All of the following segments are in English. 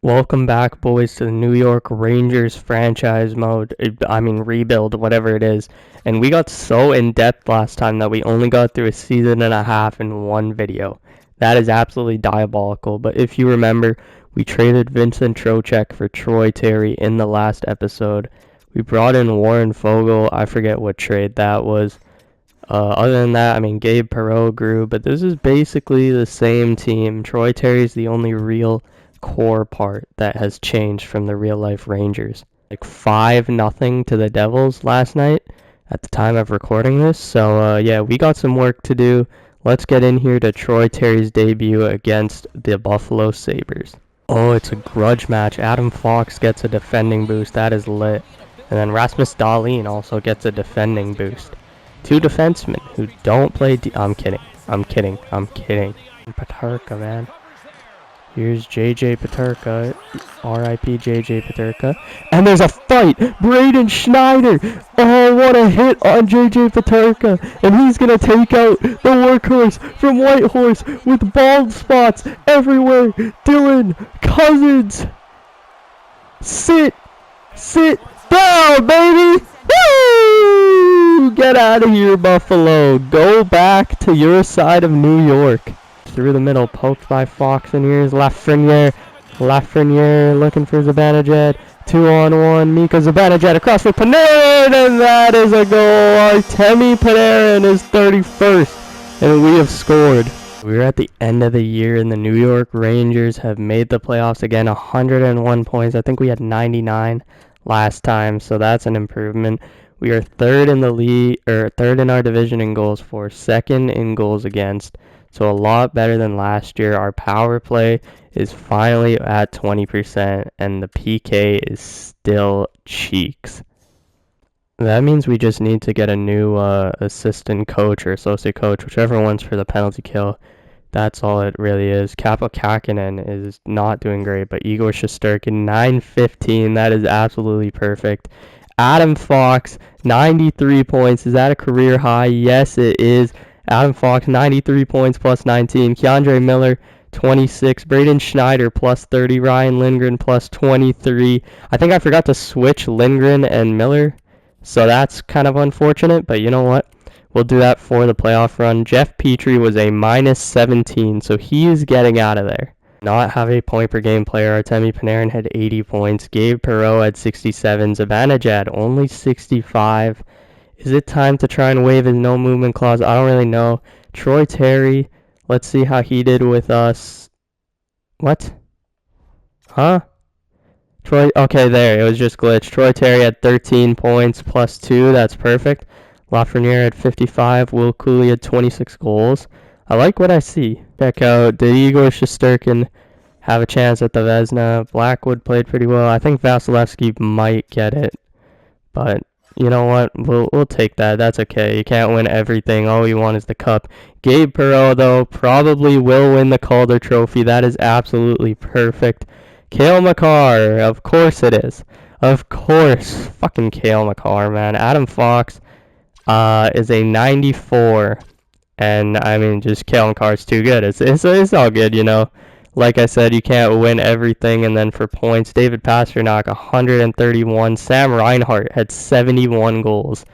Welcome back, boys, to the New York Rangers franchise mode. Rebuild, whatever it is. And we got so in-depth last time that we only got through a season and a half in one video. That is absolutely diabolical. But if you remember, we traded Vincent Trocheck for Troy Terry in the last episode. We brought in Warren Fogle. I forget what trade that was. Other than that, Gabe Perreault grew. But this is basically the same team. Troy Terry's the only real core part that has changed from the real life Rangers. Like 5-0 to the Devils last night at the time of recording this. So yeah, we got some work to do. Let's get in here to Troy Terry's debut against the Buffalo Sabres. Oh, it's a grudge match. Adam Fox gets a defending boost. That is lit. And then Rasmus Dahlin also gets a defending boost. Two defensemen who don't play I'm kidding. Paterka, man. Here's JJ Paterka, R.I.P. JJ Paterka, and there's a fight! Braden Schneider! Oh, what a hit on JJ Paterka! And he's gonna take out the workhorse from Whitehorse with bald spots everywhere! Dylan Cousins! Sit down, baby! Woo! Get out of here, Buffalo! Go back to your side of New York. Through the middle, poked by Fox, and here's Lafreniere looking for Zibanejad. 2-on-1, Mika Zibanejad across for Panarin, and that is a goal. Artemi Panarin is 31st, and we have scored. We're at the end of the year, and the New York Rangers have made the playoffs again, 101 points. I think we had 99 last time, so that's an improvement. We are third in the league, or third in our division in goals for, second in goals against. So a lot better than last year. Our power play is finally at 20%, and the PK is still cheeks. That means we just need to get a new assistant coach or associate coach, whichever one's for the penalty kill. That's all it really is. Kappa Kakinen is not doing great, but Igor Shesterkin, 915. That is absolutely perfect. Adam Fox, 93 points. Is that a career high? Yes, it is. Adam Fox, 93 points plus 19. Keandre Miller, 26. Braden Schneider, plus 30. Ryan Lindgren, plus 23. I think I forgot to switch Lindgren and Miller, so that's kind of unfortunate, but you know what? We'll do that for the playoff run. Jeff Petrie was a minus 17, so he is getting out of there. Not have a point per game player. Artemi Panarin had 80 points. Gabe Perreault had 67. Zibanejad only 65. Is it time to try and waive his no movement clause? I don't really know. Troy Terry, let's see how he did with us. What? Huh? Okay, there. It was just glitched. Troy Terry had 13 points plus 2. That's perfect. Lafreniere had 55. Will Cooley had 26 goals. I like what I see. Check out, did Igor Shesterkin have a chance at the Vezina? Blackwood played pretty well. I think Vasilevsky might get it, but you know what? We'll take that. That's okay. You can't win everything. All you want is the cup. Gabe Perreault, though, probably will win the Calder Trophy. That is absolutely perfect. Cale Makar. Of course it is. Of course. Fucking Cale Makar, man. Adam Fox is a 94. And, just Cale Makar's too good. It's all good, you know. Like I said, you can't win everything. And then for points, David Pastrnak, 131. Sam Reinhart had 71 goals.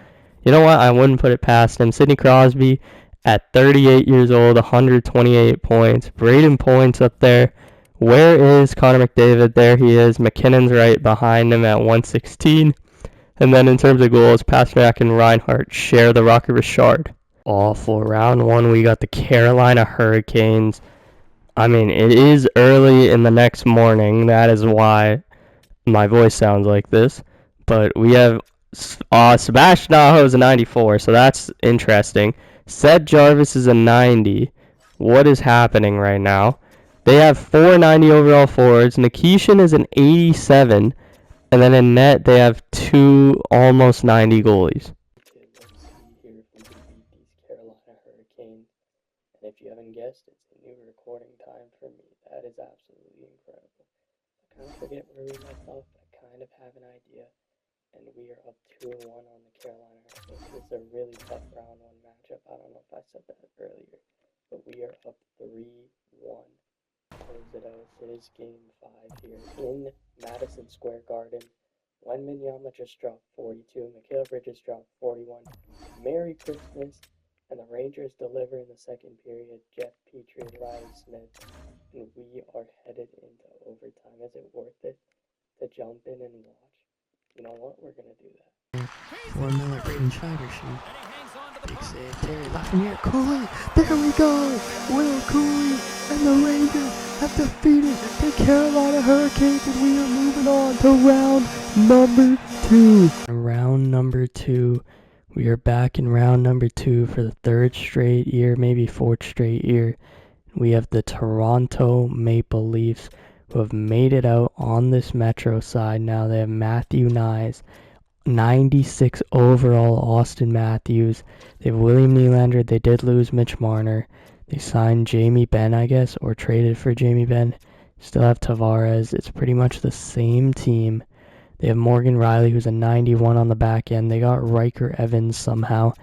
You know what? I wouldn't put it past him. Sidney Crosby at 38 years old, 128 points. Braden Points up there. Where is Connor McDavid? There he is. McKinnon's right behind him at 116. And then in terms of goals, Pastrnak and Reinhart share the Rocket Richard. For round one, we got the Carolina Hurricanes. It is early in the next morning. That is why my voice sounds like this. But we have Sebastian Aho is a 94, so that's interesting. Seth Jarvis is a 90. What is happening right now? They have 490 overall forwards. Nikishin is an 87. And then in net, they have 2 almost 90 goalies. And if you haven't guessed, it's a new recording time for me. That is absolutely incredible. I kind of forget where we left off, but I kind of have an idea. And we are up 2-1 on the Carolina Hurricanes. This is a really tough round one matchup. I don't know if I said that earlier, but we are up 3-1. close it out. It is game 5 here in Madison Square Garden. Wembanyama just dropped 42. Mikal Bridges dropped 41. Merry Christmas. And the Rangers deliver in the second period. Jeff Petrie, Riley Smith. And we are headed into overtime. Is it worth it to jump in and watch? You know what? We're going to do that. 4 Miller, Braden Schneider shoot. Big save, Terry Lafreniere, Cooley, there we go! Will Cooley and the Rangers have defeated the Carolina Hurricanes, and we are moving on to round number 2. Round number 2. We are back in round number 2 for the 3rd straight year, maybe 4th straight year. We have the Toronto Maple Leafs, who have made it out on this Metro side. Now they have Matthew Knies, 96 overall Austin Matthews. They have William Nylander. They did lose Mitch Marner. They signed Jamie Benn, I guess, or traded for Jamie Benn. Still have Tavares. It's pretty much the same team. They have Morgan Riley, who's a 91 on the back end. They got Riker Evans somehow,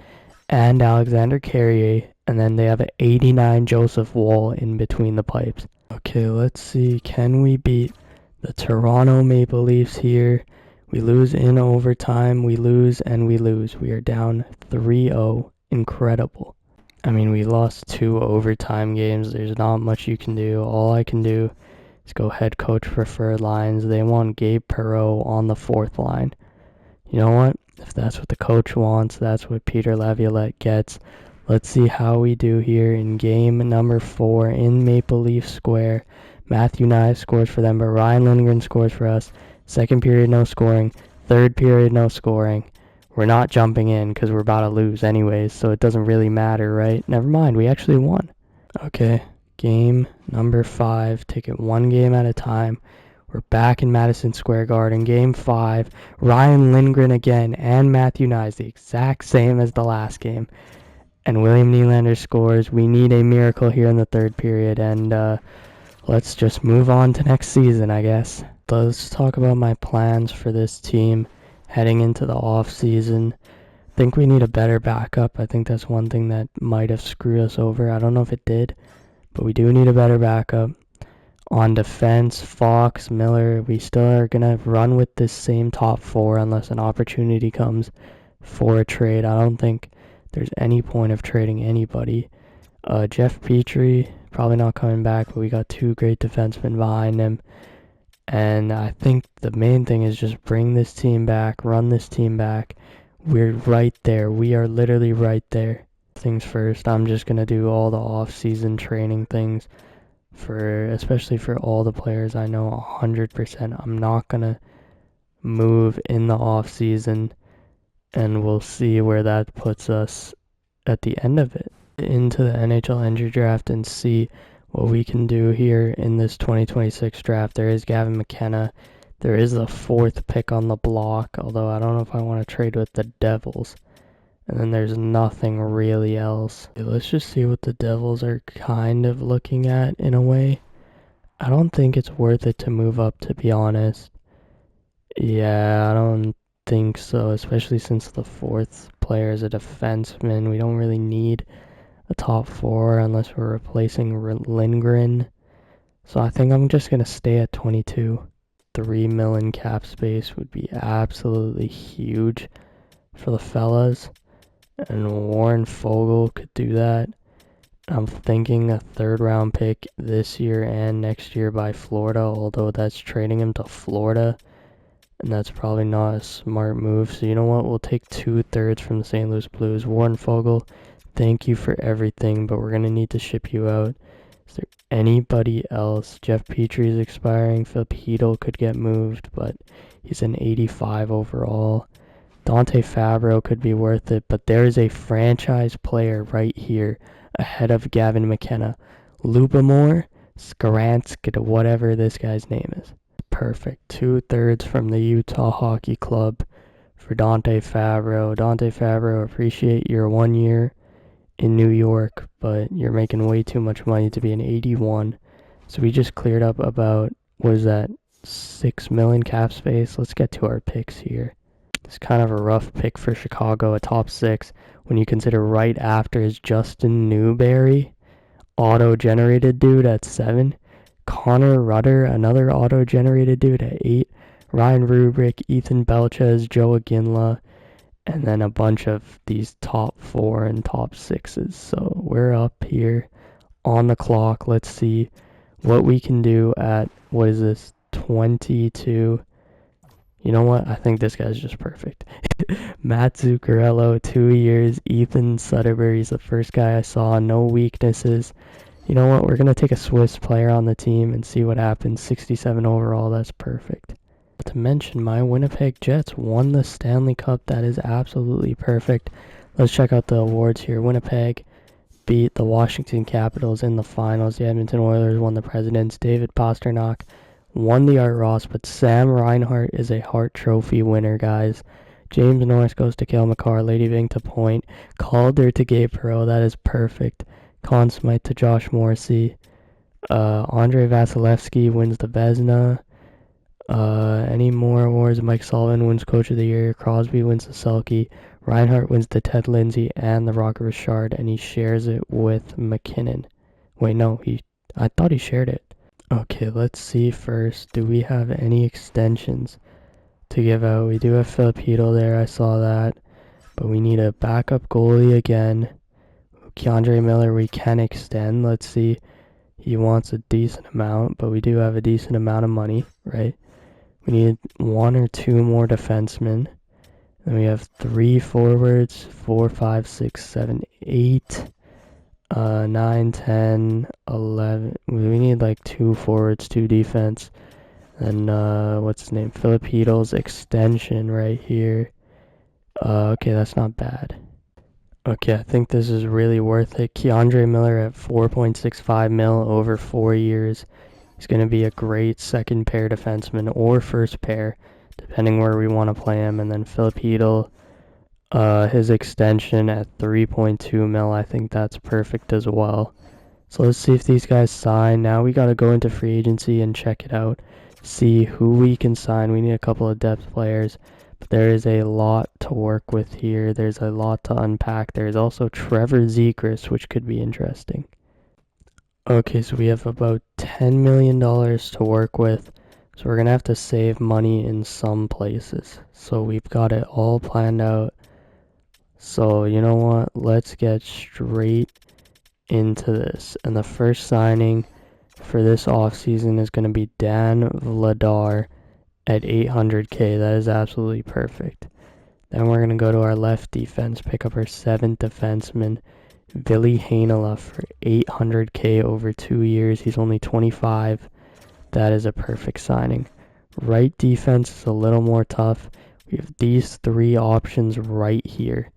and Alexander Carrier. And then they have an 89 Joseph Wall in between the pipes. Okay, let's see. Can we beat the Toronto Maple Leafs here? We lose in overtime. We lose and we lose. We are down 3-0. Incredible. I mean, we lost 2 overtime games. There's not much you can do. All I can do is go head coach preferred lines. They want Gabe Perreault on the 4th line. You know what? If that's what the coach wants, that's what Peter Laviolette gets. Let's see how we do here in game number 4 in Maple Leaf Square. Matthew Knies scores for them, but Ryan Lindgren scores for us. Second period, no scoring. Third period, no scoring. We're not jumping in because we're about to lose anyways, so it doesn't really matter, right? Never mind, we actually won. Okay, game number 5. Take it one game at a time. We're back in Madison Square Garden. Game 5. Ryan Lindgren again and Matthew Knies, the exact same as the last game. And William Nylander scores. We need a miracle here in the 3rd period, and let's just move on to next season, I guess. Let's talk about my plans for this team heading into the off season. I think we need a better backup. I think that's one thing that might have screwed us over. I don't know if it did, but we do need a better backup. On defense, Fox, Miller, we still are going to run with this same top 4 unless an opportunity comes for a trade. I don't think there's any point of trading anybody. Jeff Petrie, probably not coming back, but we got 2 great defensemen behind him. And I think the main thing is just bring this team back, run this team back. We're right there. We are literally right there. Things first, I'm just going to do all the off-season training things, especially for all the players I know 100%. I'm not going to move in the off-season, and we'll see where that puts us at the end of it. Into the NHL Entry Draft and see what we can do here in this 2026 draft. There is Gavin McKenna. There is the 4th pick on the block, although I don't know if I want to trade with the Devils. And then there's nothing really else. Let's just see what the Devils are kind of looking at in a way. I don't think it's worth it to move up, to be honest. Yeah, I don't think so, especially since the 4th player is a defenseman. We don't really need a top 4 unless we're replacing Lindgren. So I think I'm just going to stay at 22. 3 million cap space would be absolutely huge for the fellas. And Warren Fogle could do that. I'm thinking a 3rd round pick this year and next year by Florida, although that's trading him to Florida. And that's probably not a smart move. So you know what? We'll take 2/3 from the St. Louis Blues. Warren Fogle, thank you for everything, but we're going to need to ship you out. Is there anybody else? Jeff Petrie is expiring. Filipino could get moved, but he's an 85 overall. Dante Fabro could be worth it, but there is a franchise player right here ahead of Gavin McKenna. Lubomir Skaransk, whatever this guy's name is. Perfect. 2/3 from the Utah Hockey Club for Dante Fabro. Dante Fabro, appreciate your 1 year in New York, but you're making way too much money to be an 81. So we just cleared up about, what is that, 6 million cap space. Let's get to our picks here. It's kind of a rough pick for Chicago, a top 6, when you consider right after is Justin Newberry, auto-generated dude at 7. Connor Rudder, another auto-generated dude at 8. Ryan Rubrick, Ethan Belchez, Joe Aginla, and then a bunch of these top 4 and top 6s. So we're up here on the clock. Let's see what we can do at, what is this, 22. You know what? I think this guy's just perfect. Matt Zuccarello, 2 years. Ethan Sutterberry's the first guy I saw. No weaknesses. You know what? We're going to take a Swiss player on the team and see what happens. 67 overall. That's perfect. To mention, my Winnipeg Jets won the Stanley Cup. That is absolutely perfect. Let's check out the awards here. Winnipeg beat the Washington Capitals in the finals. The Edmonton Oilers won the Presidents. David Pastrnak won the Art Ross, but Sam Reinhart is a Hart Trophy winner, guys. James Norris goes to Cale Makar. Lady Byng to Point. Calder to Gabe Perreault. That is perfect. Conn Smythe to Josh Morrissey. Andre Vasilevsky wins the Vezina. Any more awards? Mike Sullivan wins Coach of the Year. Crosby wins the Selke. Reinhart wins the Ted Lindsay and the Rocket Richard, and he shares it with McKinnon. Wait, no, I thought he shared it. Okay, let's see first. Do we have any extensions to give out? We do have Filipino there, I saw that. But we need a backup goalie again. Keandre Miller we can extend. Let's see. He wants a decent amount, but we do have a decent amount of money, right? We need 1 or 2 more defensemen. Then we have 3 forwards, 4, 5, 6, 7, 8, 9, 10, 11. We need like 2 forwards, 2 defense. And what's his name? Filipinos extension right here. Okay, that's not bad. Okay, I think this is really worth it. Keandre Miller at 4.65 mil over 4 years. He's going to be a great second pair defenseman or first pair, depending where we want to play him. And then Filipino, his extension at 3.2 mil. I think that's perfect as well. So let's see if these guys sign. Now we got to go into free agency and check it out. See who we can sign. We need a couple of depth players. But there is a lot to work with here. There's a lot to unpack. There's also Trevor Zegras, which could be interesting. Okay, so we have about $10 million to work with. So we're going to have to save money in some places. So we've got it all planned out. So you know what? Let's get straight into this. And the first signing for this offseason is going to be Dan Vladar at $800K. That is absolutely perfect. Then we're going to go to our left defense, pick up our 7th defenseman, Ville Heinola, for $800K over 2 years. He's only 25. That is a perfect signing. Right defense is a little more tough. We have these 3 options right here.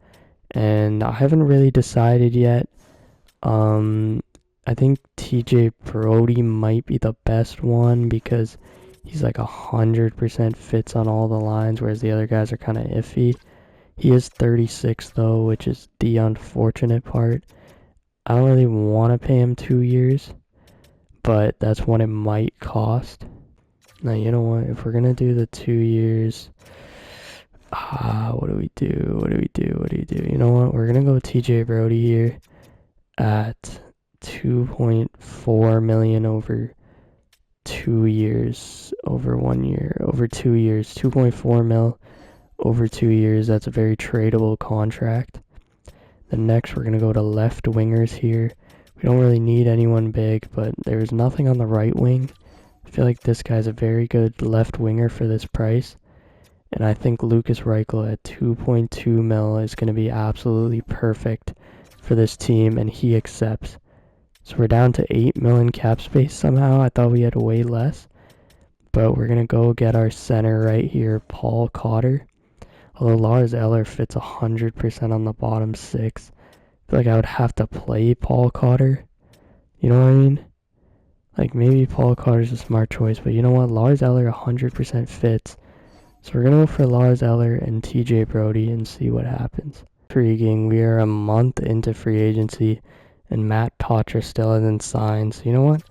And I haven't really decided yet. I think TJ Brody might be the best one because he's like 100% fits on all the lines, whereas the other guys are kind of iffy. He is 36 though, which is the unfortunate part. I don't really want to pay him 2 years, but that's what it might cost. Now, you know what? If we're going to do the 2 years, what do we do? You know what? We're going to go with TJ Brody here at 2.4 million over 2 years, over 1 year, over 2 years, 2.4 mil over 2 years. That's a very tradable contract. Then next we're going to go to left wingers here. We don't really need anyone big, but there's nothing on the right wing. I feel like this guy's a very good left winger for this price. And I think Lucas Reichel at 2.2 mil is going to be absolutely perfect for this team, and he accepts. So we're down to 8 million cap space somehow. I thought we had way less. But we're going to go get our center right here, Paul Cotter. Although Lars Eller fits 100% on the bottom 6. I feel like I would have to play Paul Cotter. You know what I mean? Like, maybe Paul Cotter's a smart choice, but you know what? Lars Eller 100% fits. So we're going to go for Lars Eller and TJ Brody and see what happens. Intriguing. We are a month into free agency, and Matt Poitras still hasn't signed. So you know what?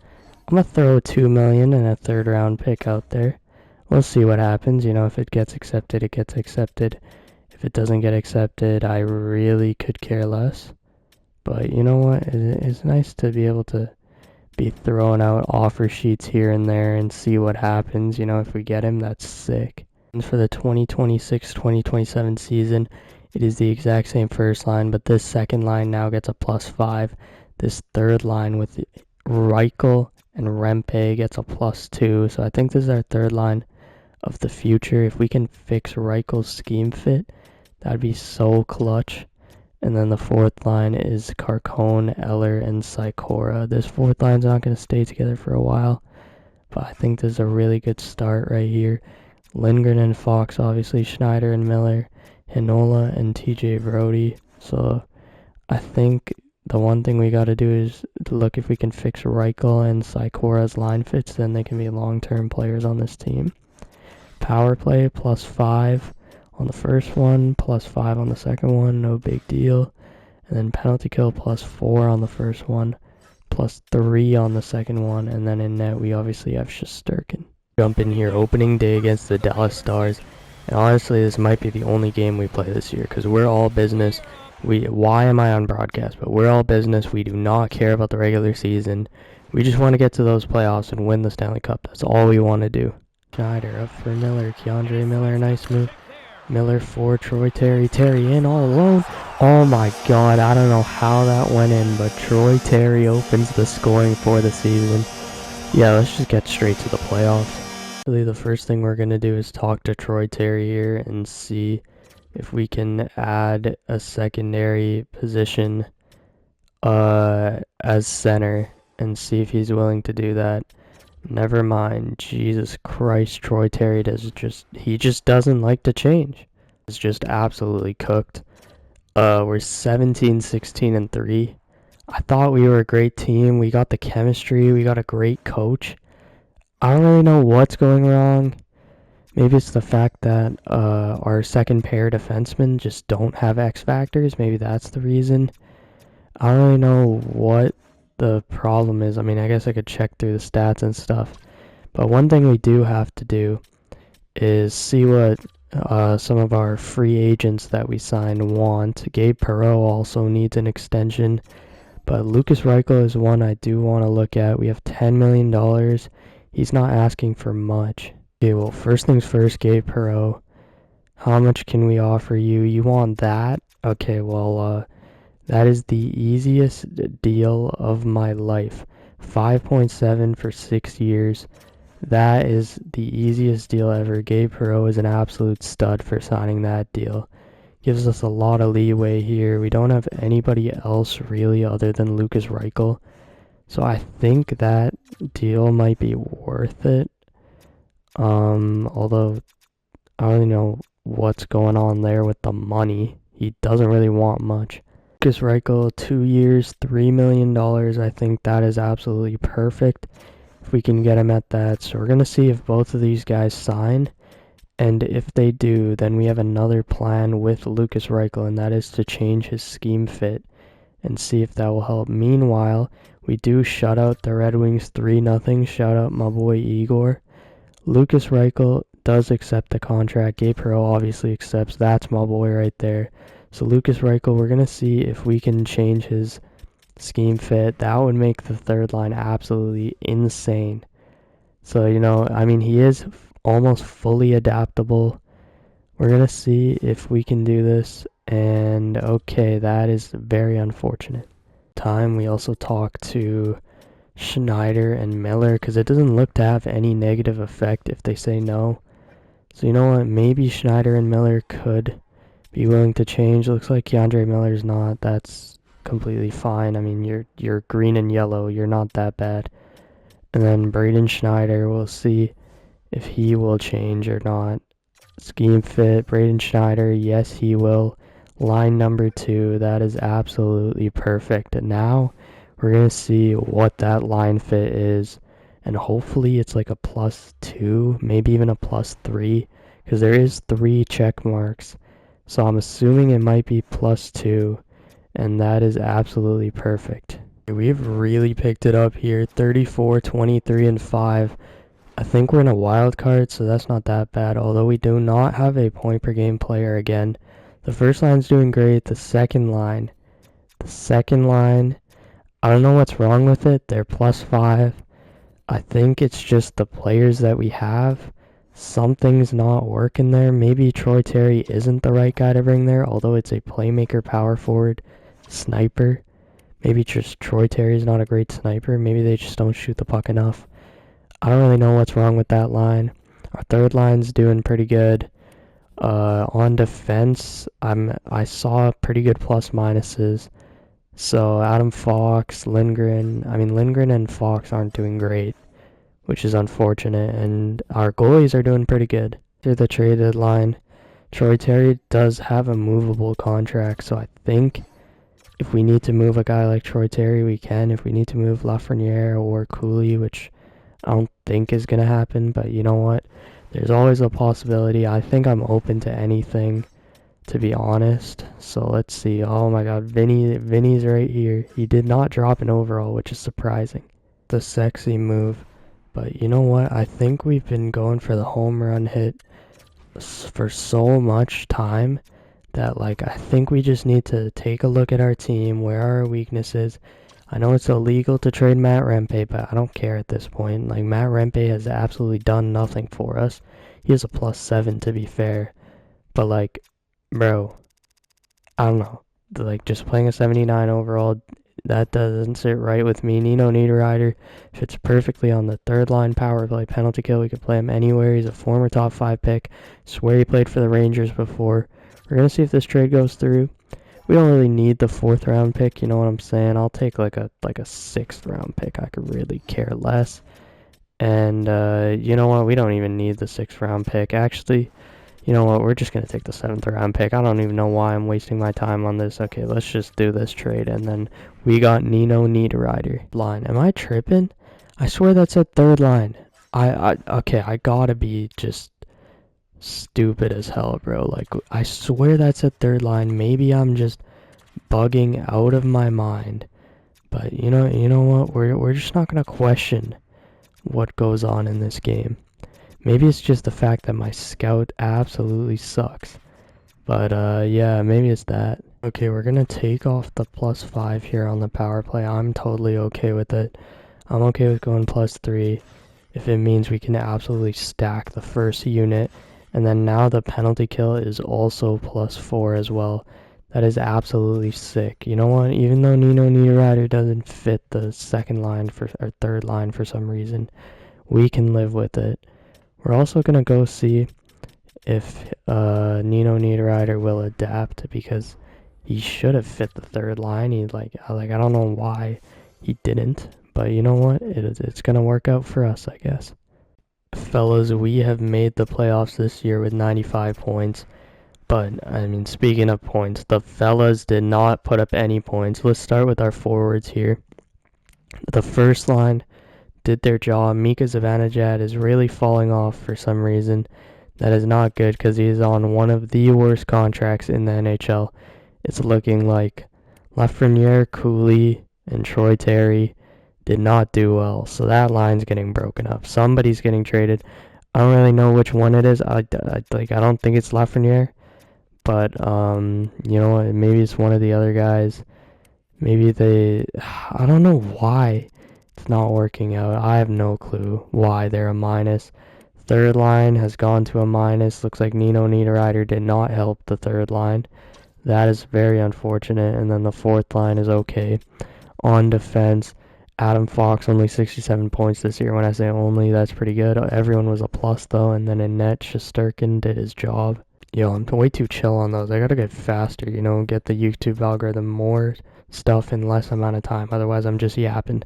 I'm going to throw $2 million and a 3rd round pick out there. We'll see what happens. You know, if it gets accepted, it gets accepted. If it doesn't get accepted, I really could care less. But you know what? It's nice to be able to be throwing out offer sheets here and there and see what happens. You know, if we get him, that's sick. And for the 2026-2027 season, it is the exact same first line, but this second line now gets a +5. This third line with Reichel and Rempe gets a +2. So I think this is our third line of the future. If we can fix Reichel's scheme fit, that'd be so clutch. And then the fourth line is Carcone, Eller, and Sikora. This fourth line's not going to stay together for a while, but I think this is a really good start right here. Lindgren and Fox, obviously, Schneider and Miller, Hinola and TJ Brody. So I think the one thing we got to do is look if we can fix Reichel and Sikora's line fits, then they can be long-term players on this team. Power play +5 on the first one, +5 on the second one, no big deal. And then penalty kill +4 on the first one, +3 on the second one, and then in net we obviously have Shesterkin. Jump in here, opening day against the Dallas Stars, and honestly this might be the only game we play this year because we're all business. Why am I on broadcast? But we're all business. We do not care about the regular season. We just want to get to those playoffs and win the Stanley Cup. That's all we want to do. Schneider up for Miller, Keandre Miller, nice move. Miller for Troy Terry, Terry in all alone. Oh my god, I don't know how that went in, but Troy Terry opens the scoring for the season. Yeah, let's just get straight to the playoffs. Really, the first thing we're going to do is talk to Troy Terry here and see if we can add a secondary position as center and see if he's willing to do that. Never mind. Jesus Christ, Troy Terry he just doesn't like to change. It's just absolutely cooked. We're 17-16-3. I thought we were a great team. We got the chemistry. We got a great coach. I don't really know what's going wrong. Maybe it's the fact that our second pair defensemen just don't have X factors. Maybe that's the reason. I don't really know what the problem is. I mean, I guess I could check through the stats and stuff, but one thing we do have to do is see what some of our free agents that we signed want. Gabe Perreault also needs an extension, but Lucas Reichel is one I do want to look at. We have $10 million. He's not asking for much. Okay, well, first things first, Gabe Perreault. How much can we offer you? You want that? Okay, well, that is the easiest deal of my life. 5.7 for 6 years. That is the easiest deal ever. Gabe Perreault is an absolute stud for signing that deal. Gives us a lot of leeway here. We don't have anybody else really other than Lucas Reichel. So I think that deal might be worth it. Although I don't really know what's going on there with the money. He doesn't really want much. Lucas Reichel, 2 years, $3 million. I think that is absolutely perfect if we can get him at that. So we're going to see if both of these guys sign. And if they do, then we have another plan with Lucas Reichel, and that is to change his scheme fit and see if that will help. Meanwhile, we do shut out the Red Wings 3-0. Shout out my boy Igor. Lucas Reichel does accept the contract. Gabe Perreault obviously accepts. That's my boy right there. So Lucas Reichel, we're going to see if we can change his scheme fit. That would make the third line absolutely insane. So, you know, I mean, he is almost fully adaptable. We're going to see if we can do this. And, okay, that is very unfortunate. We also talked to Schneider and Miller because it doesn't look to have any negative effect if they say no. So, you know what? Maybe Schneider and Miller could be willing to change. Looks like Keandre Miller's not. That's completely fine. I mean, you're green and yellow. You're not that bad. And then Braden Schneider, we'll see if he will change or not. Scheme fit, Braden Schneider, yes he will. Line number 2, that is absolutely perfect. And now we're going to see what that line fit is. And hopefully it's like a +2, maybe even a +3. Because there is 3 check marks. So I'm assuming it might be +2. And that is absolutely perfect. We've really picked it up here. 34, 23, and 5. I think we're in a wild card, so that's not that bad. Although we do not have a point per game player again. The first line's doing great. The second line, I don't know what's wrong with it. They're +5. I think it's just the players that we have. Something's not working there. Maybe Troy Terry isn't the right guy to bring there, although it's a playmaker, power forward, sniper. Maybe just Troy Terry's not a great sniper. Maybe they just don't shoot the puck enough. I don't really know what's wrong with that line. Our third line's doing pretty good. On defense, I saw pretty good plus minuses. So Adam Fox, Lindgren. I mean, Lindgren and Fox aren't doing great, which is unfortunate. And our goalies are doing pretty good. Through the trade deadline, Troy Terry does have a movable contract, so I think if we need to move a guy like Troy Terry, we can. If we need to move Lafreniere or Cooley, which I don't think is going to happen, but you know what? There's always a possibility. I think I'm open to anything, to be honest. So let's see. Oh my god, Vinny's right here. He did not drop an overall, which is surprising. The sexy move. But you know what? I think we've been going for the home run hit for so much time that, like, I think we just need to take a look at our team. Where are our weaknesses? I know it's illegal to trade Matt Rempe, but I don't care at this point. Like, Matt Rempe has absolutely done nothing for us. He has a +7, to be fair. But, like, bro, I don't know. Like, just playing a 79 overall, that doesn't sit right with me. Nino Niederreiter fits perfectly on the third line power play penalty kill. We could play him anywhere. He's a former top 5 pick. Swear he played for the Rangers before. We're going to see if this trade goes through. We don't really need the 4th round pick, you know what I'm saying? I'll take like a 6th round pick. I could really care less. And you know what? We don't even need the 6th round pick. Actually, you know what? We're just going to take the 7th round pick. I don't even know why I'm wasting my time on this. Okay, let's just do this trade. And then we got Nino Niederreiter. Line. Am I tripping? I swear that's a third line. Okay, I gotta be just stupid as hell, bro. Like, I swear that's a third line. Maybe I'm just bugging out of my mind. But you know what? We're just not gonna question what goes on in this game. Maybe it's just the fact that my scout absolutely sucks. But yeah, maybe it's that. Okay, we're gonna take off the +5 here on the power play. I'm totally okay with it. I'm okay with going +3 if it means we can absolutely stack the first unit. And then now the penalty kill is also +4 as well. That is absolutely sick. You know what? Even though Nino Niederreiter doesn't fit the second line or third line for some reason, we can live with it. We're also gonna go see if Nino Niederreiter will adapt, because he should have fit the third line. He I don't know why he didn't, but you know what? It's gonna work out for us, I guess. Fellas, we have made the playoffs this year with 95 points. But, I mean, speaking of points, the fellas did not put up any points. Let's start with our forwards here. The first line did their job. Mika Zibanejad is really falling off for some reason. That is not good because he is on one of the worst contracts in the NHL. It's looking like Lafreniere, Cooley, and Troy Terry did not do well. So that line's getting broken up. Somebody's getting traded. I don't really know which one it is. I don't think it's Lafreniere. But, you know what, maybe it's one of the other guys. Maybe I don't know why it's not working out. I have no clue why they're a minus. Third line has gone to a minus. Looks like Nino Niederreiter did not help the third line. That is very unfortunate. And then the fourth line is okay. On defense, Adam Fox only 67 points this year. When I say only, that's pretty good. Everyone was a plus, though. And then in net, Shesterkin did his job. Yo, I'm way too chill on those. I gotta get faster, you know, get the YouTube algorithm more stuff in less amount of time. Otherwise, I'm just yapping.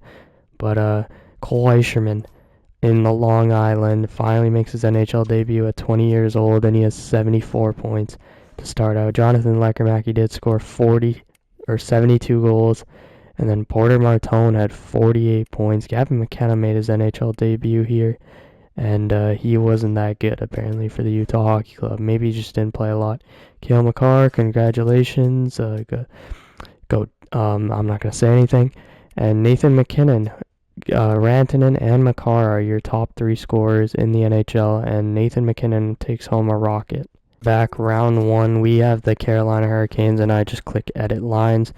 But, Cole Eisherman in the Long Island finally makes his NHL debut at 20 years old, and he has 74 points to start out. Jonathan Lekermack did score 72 goals, and then Porter Martone had 48 points. Gavin McKenna made his NHL debut here. And he wasn't that good, apparently, for the Utah Hockey Club. Maybe he just didn't play a lot. Cale Makar, congratulations. I'm not going to say anything. And Nathan McKinnon, Rantanen, and Makar are your top 3 scorers in the NHL. And Nathan McKinnon takes home a rocket. Back round 1, we have the Carolina Hurricanes, and I just click edit lines.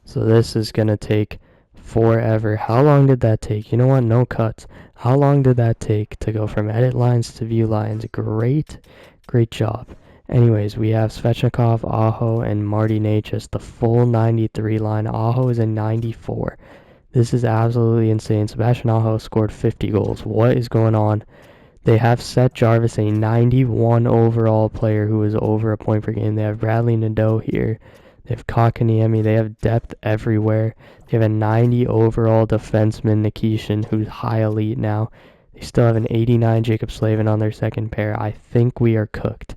So this is going to take forever. How long did that take? You know what? No cuts. How long did that take to go from edit lines to view lines? Great job. Anyways, we have Svechnikov, Aho, and Marty Necas, the full 93 line. Aho is a 94. This is absolutely insane. Sebastian Aho scored 50 goals. What is going on? They have Seth Jarvis, a 91 overall player who is over a point per game. They have Bradley Nadeau here. They have Kakaniemi. They have depth everywhere. They have a 90 overall defenseman, Nikishin, who's high elite now. They still have an 89 Jacob Slavin on their second pair. I think we are cooked.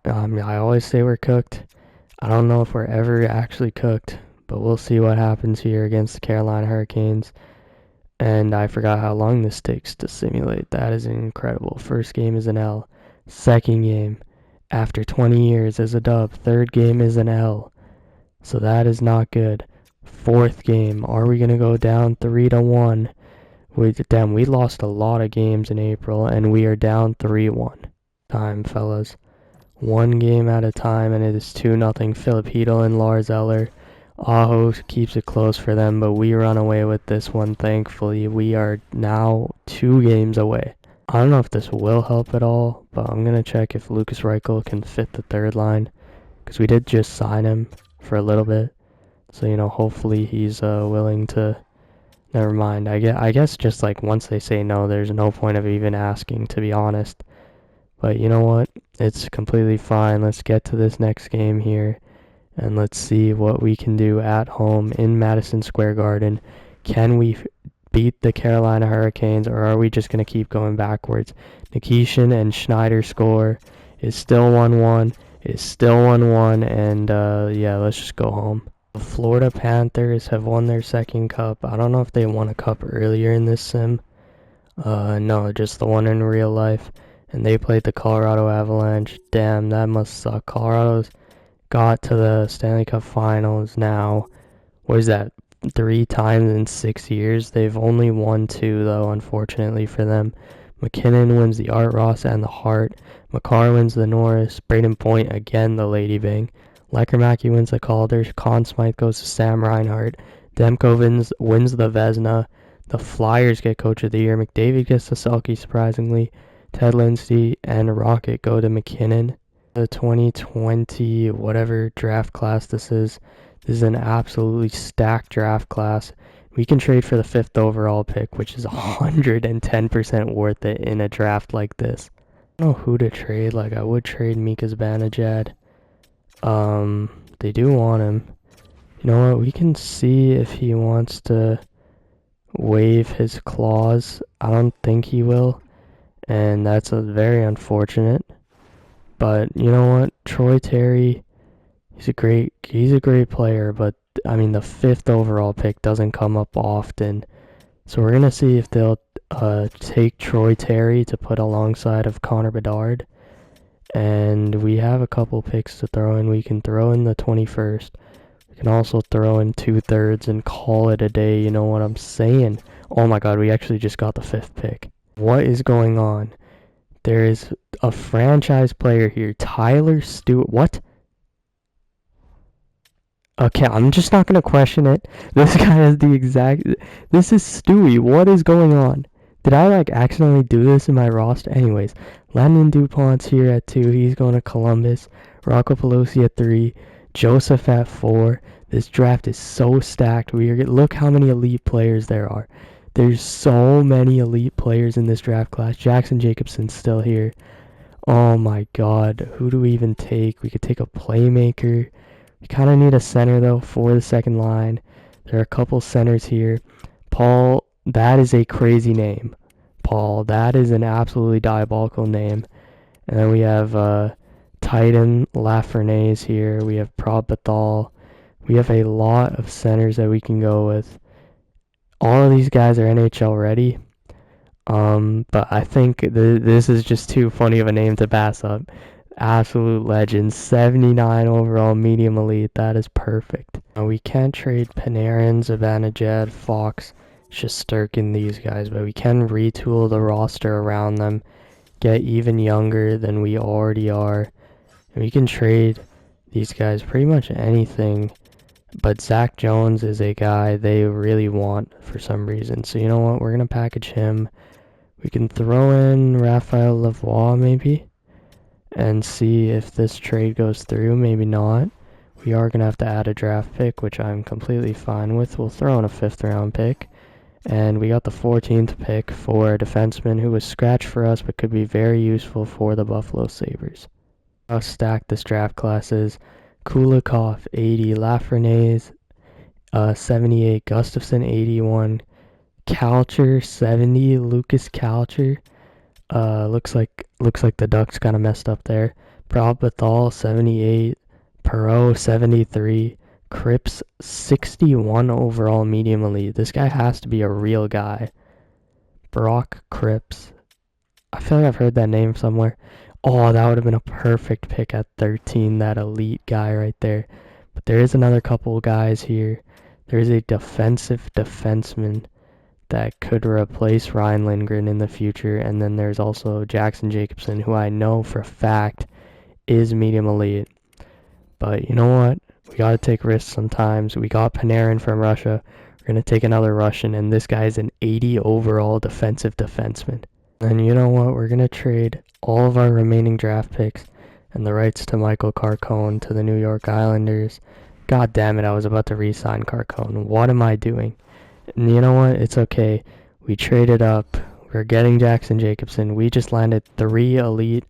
I always say we're cooked. I don't know if we're ever actually cooked, but we'll see what happens here against the Carolina Hurricanes. And I forgot how long this takes to simulate. That is incredible. First game is an L. Second game, after 20 years, is a dub. Third game is an L. So that is not good. Fourth game, are we going to go down 3-1? We lost a lot of games in April, and we are down 3-1. Time, fellas. One game at a time, and it is 2-0. Philip Hedel and Lars Eller. Aho keeps it close for them, but we run away with this one, thankfully. We are now 2 games away. I don't know if this will help at all, but I'm going to check if Lucas Reichel can fit the third line, because we did just sign him for a little bit. So, hopefully he's willing to... Never mind. I guess just like once they say no, there's no point of even asking, to be honest. But you know what? It's completely fine. Let's get to this next game here. And let's see what we can do at home in Madison Square Garden. Can we beat the Carolina Hurricanes, or are we just going to keep going backwards? Nikishin and Schneider score. Is still 1-1. Is still 1-1. And, yeah, let's just go home. The Florida Panthers have won their second cup. I don't know if they won a cup earlier in this sim. No, just the one in real life. And they played the Colorado Avalanche. Damn, that must suck. Colorado's got to the Stanley Cup Finals now. What is that? 3 times in 6 years. They've only won 2, though, unfortunately for them. McKinnon wins the Art Ross and the Hart. McCarr wins the Norris. Braden Point, again, the Lady Bing. Lekermacki wins the Calder. Conn Smythe goes to Sam Reinhart. Demko wins the Vezina. The Flyers get Coach of the Year. McDavid gets the Selke, surprisingly. Ted Lindsay and Rocket go to McKinnon. The 2020 whatever draft class this is an absolutely stacked draft class. We can trade for the 5th overall pick, which is 110% worth it in a draft like this. I don't know who to trade. Like, I would trade Mika Zibanejad. They do want him. You know what? We can see if he wants to waive his clause. I don't think he will, and that's very unfortunate. But you know what? Troy Terry, he's a great player, but I mean the 5th overall pick doesn't come up often. So we're gonna see if they'll take Troy Terry to put alongside of Connor Bedard. And we have a couple picks to throw in. We can throw in the 21st. We can also throw in 2/3 and call it a day. You know what I'm saying? Oh my god, we actually just got the 5th pick. What is going on? There is a franchise player here, Tyler Stewart. What? Okay, I'm just not going to question it. This guy has the exact... This is Stewie. What is going on? Did I, accidentally do this in my roster? Anyways, Landon DuPont's here at 2. He's going to Columbus. Rocco Pelosi at 3. Joseph at 4. This draft is so stacked. Look how many elite players there are. There's so many elite players in this draft class. Jackson Jacobson's still here. Oh my god. Who do we even take? We could take a playmaker. We kind of need a center, though, for the second line. There are a couple centers here. Paul, that is a crazy name. Paul, that is an absolutely diabolical name. And then we have Titan Lafreniere here. We have Prab Bathal. We have a lot of centers that we can go with. All of these guys are NHL ready. But I think this is just too funny of a name to pass up. Absolute legend. 79 overall medium elite. That is perfect. We can't trade Panarin, Zibanejad, Fox, Shesterkin, these guys, but we can retool the roster around them, get even younger than we already are, and we can trade these guys pretty much anything But Zach Jones is a guy they really want for some reason. So you know what? We're going to package him. We can throw in Raphael Lavoie maybe and see if this trade goes through. Maybe not. We are going to have to add a draft pick, which I'm completely fine with. We'll throw in a 5th round pick. And we got the 14th pick for a defenseman who was scratched for us but could be very useful for the Buffalo Sabres. How stacked this draft class is. Kulikov, 80. Lafreniere, 78. Gustafson, 81. Kalcher, 70. Lucas Kalcher. Looks like the Ducks kind of messed up there. Probathal, 78. Perot, 73. Cripps, 61 overall medium elite. This guy has to be a real guy. Brock Cripps. I feel like I've heard that name somewhere. Oh, that would have been a perfect pick at 13, that elite guy right there. But there is another couple guys here. There is a defensive defenseman that could replace Ryan Lindgren in the future. And then there's also Jackson Jacobson, who I know for a fact is medium elite. But you know what? We got to take risks sometimes. We got Panarin from Russia. We're going to take another Russian, and this guy's an 80 overall defensive defenseman. And you know what? We're going to trade all of our remaining draft picks and the rights to Michael Carcone to the New York Islanders. God damn it, I was about to re-sign Carcone. What am I doing? And you know what? It's okay. We traded up. We're getting Jackson Jacobson. We just landed 3 elite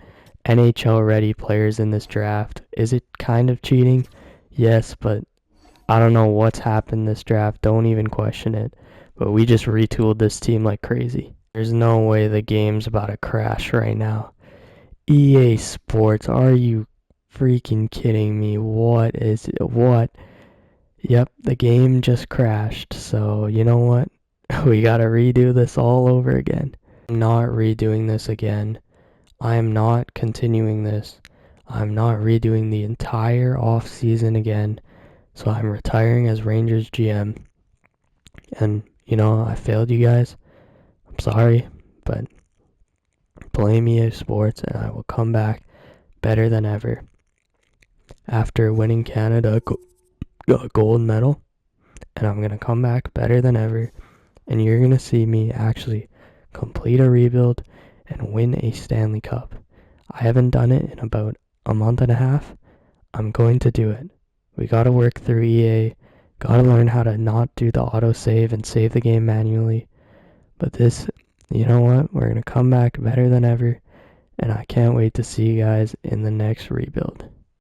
NHL-ready players in this draft. Is it kind of cheating? Yes, but I don't know what's happened this draft. Don't even question it. But we just retooled this team like crazy. There's no way the game's about to crash right now. EA Sports, are you freaking kidding me? What is it? What? Yep, the game just crashed. So, you know what? We gotta redo this all over again. I'm not redoing this again. I am not continuing this. I'm not redoing the entire off season again. So I'm retiring as Rangers GM. And, you know, I failed you guys. I'm sorry, but blame EA Sports and I will come back better than ever. After winning Canada a gold medal, and I'm going to come back better than ever. And you're going to see me actually complete a rebuild and win a Stanley Cup. I haven't done it in about a month and a half. I'm going to do it. We got to work through EA. Got to learn how to not do the autosave and save the game manually. But this, you know what? We're going to come back better than ever. And I can't wait to see you guys in the next rebuild.